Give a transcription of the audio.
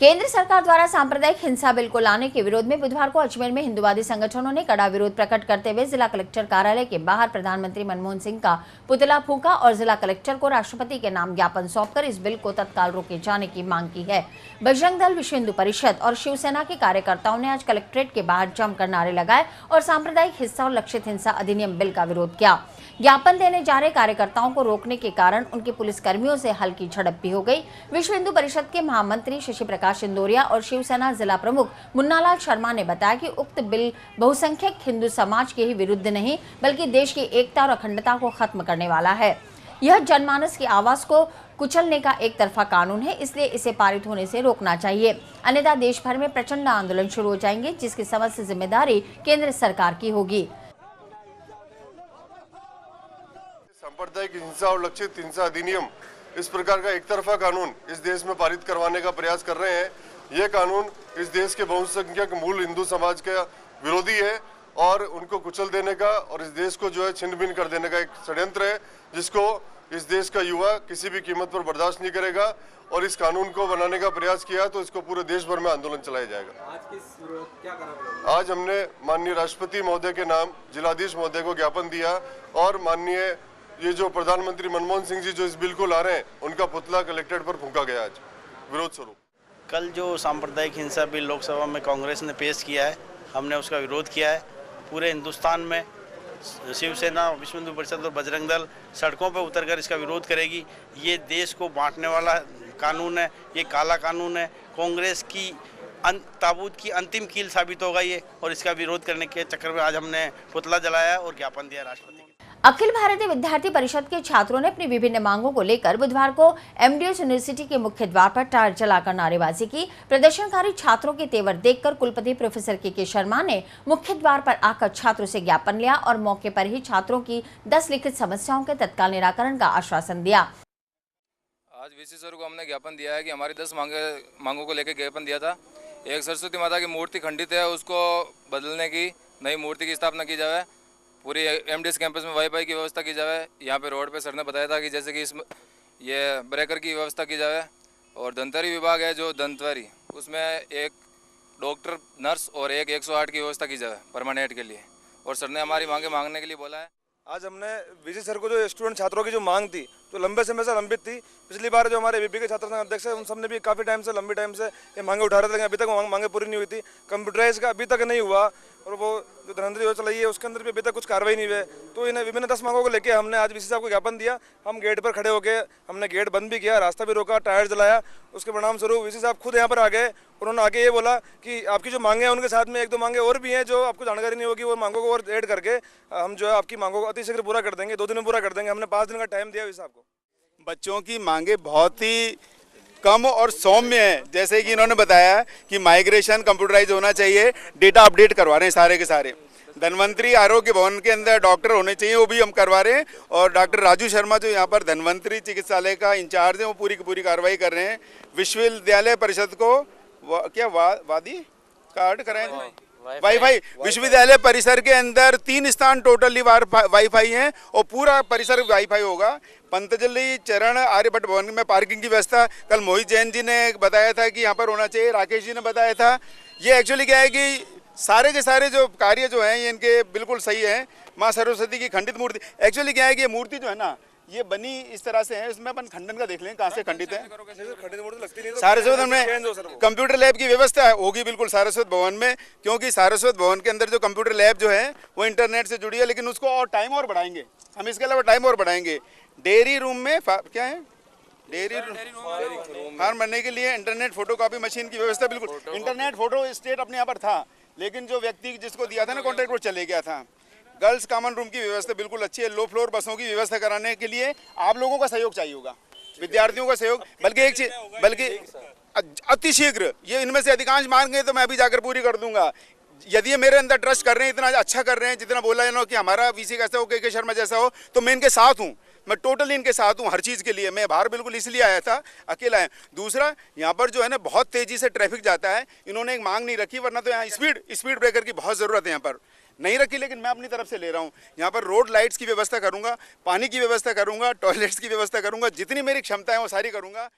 केंद्र सरकार द्वारा सांप्रदायिक हिंसा बिल को लाने के विरोध में बुधवार को अजमेर में हिंदुवादी संगठनों ने कड़ा विरोध प्रकट करते हुए जिला कलेक्टर कार्यालय के बाहर प्रधानमंत्री मनमोहन सिंह का पुतला फूंका और जिला कलेक्टर को राष्ट्रपति के नाम ज्ञापन सौंपकर इस बिल को तत्काल रोके जाने की मांग की है। बजरंग दल, विश्व हिंदू परिषद और शिवसेना के कार्यकर्ताओं ने आज कलेक्ट्रेट के बाहर जमकर नारे लगाए और सांप्रदायिक हिंसा और लक्षित हिंसा अधिनियम बिल का विरोध किया। ज्ञापन देने जा रहे कार्यकर्ताओं को रोकने के कारण उनके पुलिसकर्मियों से हल्की झड़प भी हो गई। विश्व हिंदू परिषद के महामंत्री शशि प्रकाश इंदौरिया और शिवसेना जिला प्रमुख मुन्नालाल शर्मा ने बताया कि उक्त बिल बहुसंख्यक हिंदू समाज के ही विरुद्ध नहीं बल्कि देश की एकता और अखंडता को खत्म करने वाला है। यह जनमानस की आवाज को कुचलने का एक तरफा कानून है, इसलिए इसे पारित होने से रोकना चाहिए, अन्यथा देश भर में प्रचंड आंदोलन शुरू हो जाएंगे, जिसकी समस्त जिम्मेदारी केंद्र सरकार की होगी। सांप्रदायिक हिंसा और लक्षित हिंसा अधिनियम इस प्रकार का एक तरफा कानून इस देश में पारित करवाने का प्रयास कर रहे हैं। यह कानून इस देश के बहुसंख्यक मूल हिंदू समाज का विरोधी है और उनको कुचल देने का और इस देश को जो है छिन्न भिन्न कर देने का एक षड्यंत्र है, जिसको इस देश का युवा किसी भी कीमत पर बर्दाश्त नहीं करेगा और इस कानून को बनाने का प्रयास किया तो इसको पूरे देश भर में आंदोलन चलाया जाएगा। आज हमने माननीय राष्ट्रपति महोदय के नाम जिलाधीश महोदय को ज्ञापन दिया और माननीय ये जो प्रधानमंत्री मनमोहन सिंह जी जो इस बिल को ला रहे हैं उनका पुतला कलेक्ट्रेट पर फूंका गया आज विरोध स्वरूप। कल जो सांप्रदायिक हिंसा बिल लोकसभा में कांग्रेस ने पेश किया है, हमने उसका विरोध किया है। पूरे हिंदुस्तान में शिवसेना, विश्व हिंदू परिषद और बजरंग दल सड़कों पर उतरकर इसका विरोध करेगी। ये देश को बांटने वाला कानून है, ये काला कानून है। कांग्रेस की ताबूत की अंतिम कील साबित होगा ये, और इसका विरोध करने के चक्कर में आज हमने पुतला जलाया और ज्ञापन दिया राष्ट्रपति को। अखिल भारतीय विद्यार्थी परिषद के छात्रों ने अपनी विभिन्न मांगों को लेकर बुधवार को एमडीएस यूनिवर्सिटी के मुख्य द्वार पर टायर जलाकर नारेबाजी की। प्रदर्शनकारी छात्रों के तेवर देखकर कुलपति प्रोफेसर के शर्मा ने मुख्य द्वार पर आकर छात्रों से ज्ञापन लिया और मौके पर ही छात्रों की 10 लिखित समस्याओं के तत्काल निराकरण का आश्वासन दिया। आज वीसी सर को हमने ज्ञापन दिया है कि हमारी 10 मांगों को लेकर ज्ञापन दिया था। एक सरस्वती माता की मूर्ति खंडित है, उसको बदलने की नई मूर्ति की स्थापना की जाए। पूरी एमडीएस कैंपस में वाईफाई की व्यवस्था की जाए। यहाँ पे रोड पे सर ने बताया था कि जैसे कि ये ब्रेकर की व्यवस्था की जाए। और दंतरी विभाग है जो दंतवारी, उसमें एक डॉक्टर, नर्स और एक 108 की व्यवस्था की जाए परमानेंट के लिए। और सर ने हमारी मांगने के लिए बोला है। आज हमने वीसी सर को जो स्टूडेंट छात्रों की जो मांग थी तो लंबे समय से लंबित थी। पिछली बार जो हमारे वीपी के छात्र संघ अध्यक्ष है उन सबने भी काफ़ी लंबी टाइम से ये मांगे उठा रहे थे, लेकिन अभी तक मांगे पूरी नहीं हुई थी। कंप्यूटराइज का अभी तक नहीं हुआ और वो जो धनंजय योजना चलाई है उसके अंदर भी अभी तक कुछ कार्रवाई नहीं हुई है। तो इन विभिन्न 10 मांगों को लेकर हमने आज वीसी साहब को ज्ञापन दिया। हम गेट पर खड़े होकर हमने गेट बंद भी किया, रास्ता भी रोका, टायर जलाया। उसके परिणाम स्वरूप वीसी साहब खुद यहाँ पर आ गए। उन्होंने आके ये बोला कि आपकी जो मांगे हैं उनके साथ में 1-2 मांगे और भी हैं जो आपको जानकारी नहीं होगी, वो मांगों को और ऐड करके हम जो है आपकी मांगों को अतिशीघ्र पूरा कर देंगे। 2 दिन में पूरा कर देंगे। हमने 5 दिन का टाइम दिया वीसी साहब को। बच्चों की मांगे बहुत ही कम और सौम्य है। जैसे कि इन्होंने बताया कि माइग्रेशन कंप्यूटराइज होना चाहिए, डेटा अपडेट करवा रहे हैं सारे के सारे। धन्वंतरी आरोग्य भवन के अंदर डॉक्टर होने चाहिए, वो भी हम करवा रहे हैं। और डॉक्टर राजू शर्मा जो यहाँ पर धन्वंतरी चिकित्सालय का इंचार्ज है, वो पूरी की पूरी कार्रवाई कर रहे हैं। विश्वविद्यालय परिषद को वादी कार्ड कराएं, वाईफाई। विश्वविद्यालय परिसर के अंदर 3 स्थान टोटली वाईफाई हैं और पूरा परिसर वाईफाई होगा। पंतजलि चरण आर्यभट्ट भवन में पार्किंग की व्यवस्था कल मोहित जैन जी ने बताया था कि यहाँ पर होना चाहिए, राकेश जी ने बताया था। ये एक्चुअली क्या है कि सारे के सारे जो कार्य जो हैं ये इनके बिल्कुल सही है। माँ सरस्वती की खंडित मूर्ति, एक्चुअली क्या है कि ये मूर्ति जो है ना ये बनी इस तरह से है, इसमें अपन खंडन का देख लें कहाँ से खंडित है। सारस्वत में कंप्यूटर लैब की व्यवस्था होगी बिल्कुल सारस्वत भवन में, क्योंकि सारस्वत भवन के अंदर जो कंप्यूटर लैब जो है वो इंटरनेट से जुड़ी है, लेकिन उसको और टाइम और बढ़ाएंगे हम। इसके अलावा टाइम और बढ़ाएंगे। डेयरी रूम में क्या है, डेयरी रूम फार्म बनने के लिए इंटरनेट फोटोकॉपी मशीन की व्यवस्था बिल्कुल। इंटरनेट फोटो स्टेट अपने यहाँ पर था, लेकिन जो व्यक्ति जिसको दिया था ना कॉन्ट्रैक्ट वो चले गया था। गर्ल्स कॉमन रूम की व्यवस्था बिल्कुल अच्छी है। लो फ्लोर बसों की व्यवस्था कराने के लिए आप लोगों का सहयोग चाहिए होगा, विद्यार्थियों का सहयोग। बल्कि एक चीज, बल्कि अतिशीघ्र ये इनमें से अधिकांश मांगे तो मैं अभी जाकर पूरी कर दूंगा। यदि ये मेरे अंदर ट्रस्ट कर रहे हैं, इतना अच्छा कर रहे हैं, जितना बोला है ना कि हमारा वीसी कैसा हो, के शर्मा जैसा हो, तो मैं इनके साथ हूँ। मैं टोटली इनके साथ हूँ हर चीज़ के लिए। मैं बाहर बिल्कुल इसलिए आया था, अकेला है। दूसरा, यहाँ पर जो है ना बहुत तेज़ी से ट्रैफिक जाता है। इन्होंने एक मांग नहीं रखी, वरना तो यहाँ स्पीड ब्रेकर की बहुत ज़रूरत है। यहाँ पर नहीं रखी, लेकिन मैं अपनी तरफ से ले रहा हूँ। यहाँ पर रोड लाइट्स की व्यवस्था करूँगा, पानी की व्यवस्था करूँगा, टॉयलेट्स की व्यवस्था करूँगा, जितनी मेरी क्षमता है वो सारी करूँगा।